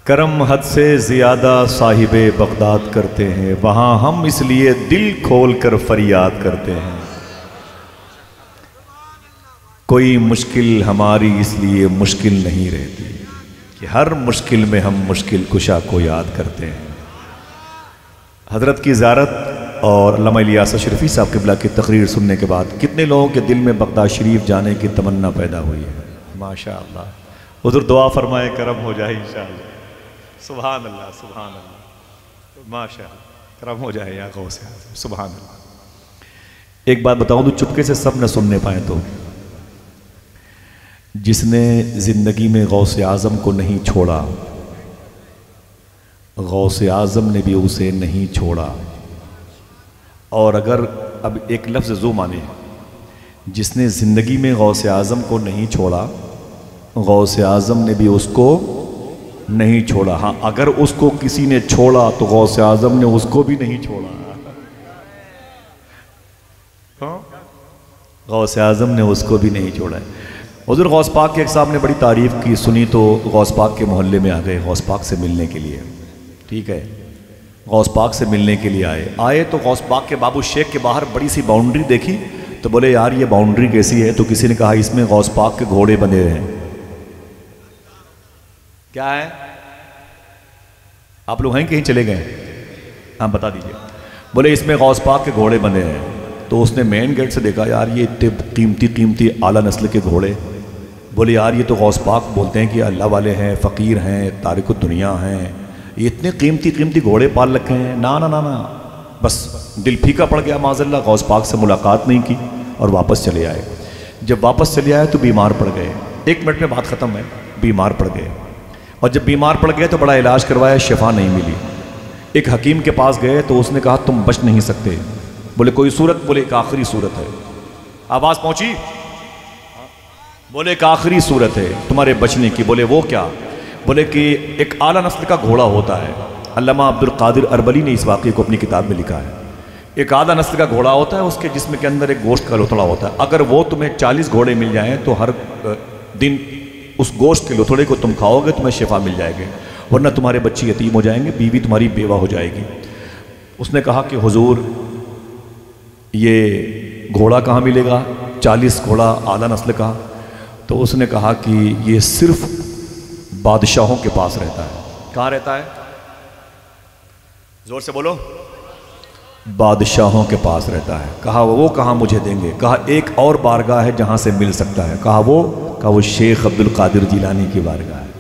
करम हद से ज़्यादा साहिबे बगदाद करते हैं, वहाँ हम इसलिए दिल खोल कर फरियाद करते हैं। कोई मुश्किल हमारी इसलिए मुश्किल नहीं रहती कि हर मुश्किल में हम मुश्किल कुशा को याद करते हैं। हज़रत की ज़ियारत और अल्लामा इलियास शरीफ़ी साहब क़िबला की तकरीर सुनने के बाद कितने लोगों के दिल में बगदाद शरीफ जाने की तमन्ना पैदा हुई है। माशाअल्लाह, हुज़ूर दुआ फरमाए करम हो जाए इंशाअल्लाह। सुभान अल्लाह, सुभान अल्लाह, माशाअल्लाह, करम हो जाए या गौस आज़म, सुभान अल्लाह। एक बात बताऊं तो चुपके से सब न सुनने पाए, तो जिसने ज़िंदगी में गौस आज़म को नहीं छोड़ा, गौस आज़म ने भी उसे नहीं छोड़ा। और अगर अब एक लफ्ज़ जो माने, जिसने ज़िंदगी में गौस आज़म को नहीं छोड़ा, गौस आज़म ने भी उसको नहीं छोड़ा। हाँ, अगर उसको किसी ने छोड़ा तो गौस आज़म ने उसको भी नहीं छोड़ा। गौस आज़म ने उसको भी नहीं छोड़ा। हुज़ूर गौस पाक के एक साहब ने बड़ी तारीफ़ की, सुनी तो गौस पाक के मोहल्ले में आ गए गौस पाक से मिलने के लिए। ठीक है, गौस पाक से मिलने के लिए आए तो गौस पाक के बाबू शेख के बाहर बड़ी सी बाउंड्री देखी तो बोले यार ये बाउंड्री कैसी है? तो किसी ने कहा इसमें गौस पाक के घोड़े बंधे हैं। क्या है? आप लोग हैं कहीं चले गए? हाँ बता दीजिए। बोले इसमें गौस पाक के घोड़े बंधे हैं। तो उसने मेन गेट से देखा, यार ये इतने कीमती कीमती आला नस्ल के घोड़े। बोले यार ये तो गौस पाक बोलते हैं कि अल्लाह वाले हैं, फ़कीर हैं, तारिक दुनिया हैं, ये इतने कीमती कीमती घोड़े पाल रखे हैं। ना ना ना ना, बस दिल फीका पड़ गया माज़अल्लाह। गौस पाक से मुलाकात नहीं की और वापस चले आए। जब वापस चले आए तो बीमार पड़ गए। 1 मिनट में बात ख़त्म है। बीमार पड़ गए और जब बीमार पड़ गए तो बड़ा इलाज करवाया, शिफा नहीं मिली। एक हकीम के पास गए तो उसने कहा तुम बच नहीं सकते। बोले कोई सूरत? बोले एक आखिरी सूरत है। आवाज़ पहुंची? बोले एक आखिरी सूरत है तुम्हारे बचने की। बोले वो क्या? बोले कि एक आला नस्ल का घोड़ा होता है। अल्लामा अब्दुल कादिर अरबली ने इस वाक़े को अपनी किताब में लिखा है। एक आला नस्ल का घोड़ा होता है, उसके जिस्म के अंदर एक गोश्त का लोथड़ा होता है। अगर वो तुम्हें 40 घोड़े मिल जाएं तो हर दिन उस गोश्त के लोथड़े को तुम खाओगे, तुम्हें शिफा मिल जाएगी, वरना तुम्हारे बच्चे यतीम हो जाएंगे, बीवी तुम्हारी बेवा हो जाएगी। उसने कहा कि हुजूर ये घोड़ा कहाँ मिलेगा? 40 घोड़ा आला नस्ल का। तो उसने कहा कि ये सिर्फ बादशाहों के पास रहता है। कहाँ रहता है? जोर से बोलो। बादशाहों के पास रहता है। कहा वो कहाँ मुझे देंगे? कहा एक और बारगाह है जहाँ से मिल सकता है। कहा वो शेख अब्दुल कादिर जिलानी की बारगाह है।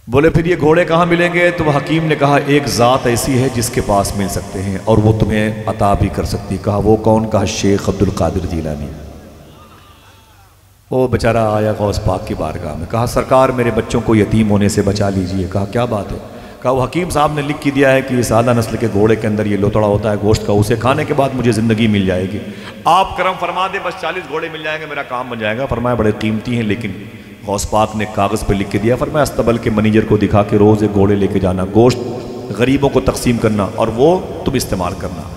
बोले फिर ये घोड़े कहाँ मिलेंगे? तो हकीम ने कहा एक ज़ात ऐसी है जिसके पास मिल सकते हैं और वो तुम्हें अता भी कर सकती। कहा वो कौन? कहा शेख अब्दुल कादिर जिलानी। वो बेचारा आया गौस पाक की बारगाह में। कहा सरकार मेरे बच्चों को यतीम होने से बचा लीजिए। कहा क्या बात है? कहा वो हकीम साहब ने लिख के दिया है कि इस आला नस्ल के घोड़े के अंदर ये लोथड़ा होता है गोश्त का, उसे खाने के बाद मुझे ज़िंदगी मिल जाएगी। आप करम फरमा दे, बस 40 घोड़े मिल जाएंगे, मेरा काम बन जाएगा। फरमाया बड़े कीमती हैं, लेकिन गौस पाक ने कागज़ पे लिख के दिया। फरमाया अस्तबल के मैनेजर को दिखा के रोज़ एक घोड़े लेके जाना, गोश्त गरीबों को तकसीम करना और वो तुम इस्तेमाल करना।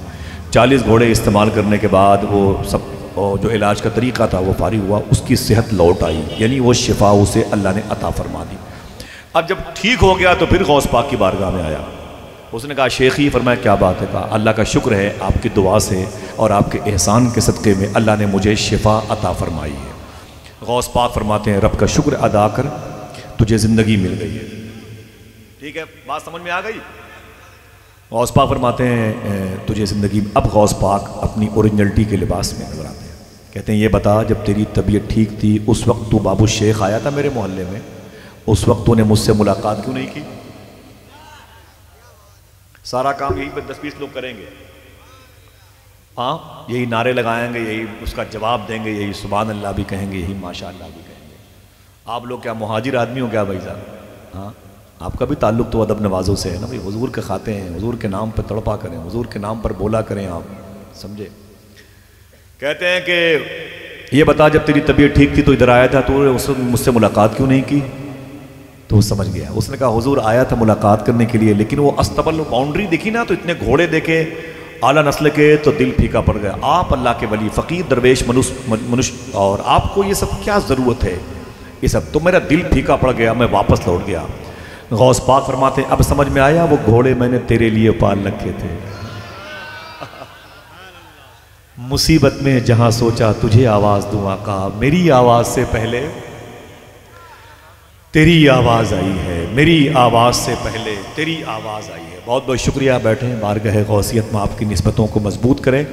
40 घोड़े इस्तेमाल करने के बाद वो सब जो इलाज का तरीका था वो फारिग हुआ, उसकी सेहत लौट आई, यानी वो शिफा उसे अल्लाह ने अता फरमा दी। अब जब ठीक हो गया तो फिर गौस पाक की बारगाह में आया। उसने कहा शेख ही। फरमाया क्या बात है? कहा अल्लाह का शुक्र है आपकी दुआ से और आपके एहसान के सदक़े में अल्लाह ने मुझे शिफा अता फरमाई है। गौस पाक फरमाते हैं रब का शुक्र अदा कर, तुझे ज़िंदगी मिल गई है। ठीक है, बात समझ में आ गई? गौस पाक फरमाते हैं तुझे ज़िंदगी। अब गौस पाक अपनी ओरिजिनलिटी के लिबास में नजर आते हैं। कहते हैं ये बता, जब तेरी तबीयत ठीक थी उस वक्त तू बाबू शेख आया था मेरे मोहल्ले में, उस वक्त तूने मुझसे मुलाकात क्यों नहीं की? सारा काम यही पर 10-20 लोग करेंगे। हाँ, यही नारे लगाएंगे, यही उसका जवाब देंगे, यही सुभान अल्लाह भी कहेंगे, यही माशाअल्लाह भी कहेंगे। आप लोग क्या मुहाजिर आदमी हो क्या भाई साहब? हाँ, आपका भी ताल्लुक़ तो अदब नवाज़ों से है ना भाई। हुजूर के खाते हैं, हुजूर के नाम पर तड़पा करें, हुजूर के नाम पर बोला करें, आप समझे। कहते हैं कि ये बता, जब तेरी तबीयत ठीक थी तो इधर आया था, तो उस मुझसे मुलाकात क्यों नहीं की? तो वो समझ गया। उसने कहा हुजूर आया था मुलाकात करने के लिए, लेकिन वो अस्तबल बाउंड्री देखी ना तो इतने घोड़े देखे आला नस्ल के, तो दिल फीका पड़ गया। आप अल्लाह के वली फ़कीर दरवेश मनुष्य और आपको ये सब क्या ज़रूरत है? ये सब। तो मेरा दिल फीका पड़ गया, मैं वापस लौट गया। गौस पाक फरमाते अब समझ में आया वो घोड़े मैंने तेरे लिए पाल रखे थे। मुसीबत में जहां सोचा तुझे आवाज दूं आका, मेरी आवाज से पहले तेरी आवाज आई है, मेरी आवाज से पहले तेरी आवाज आई है। बहुत बहुत शुक्रिया। बैठें, बारगाह गौसियत में आपकी निस्बतों को मजबूत करें।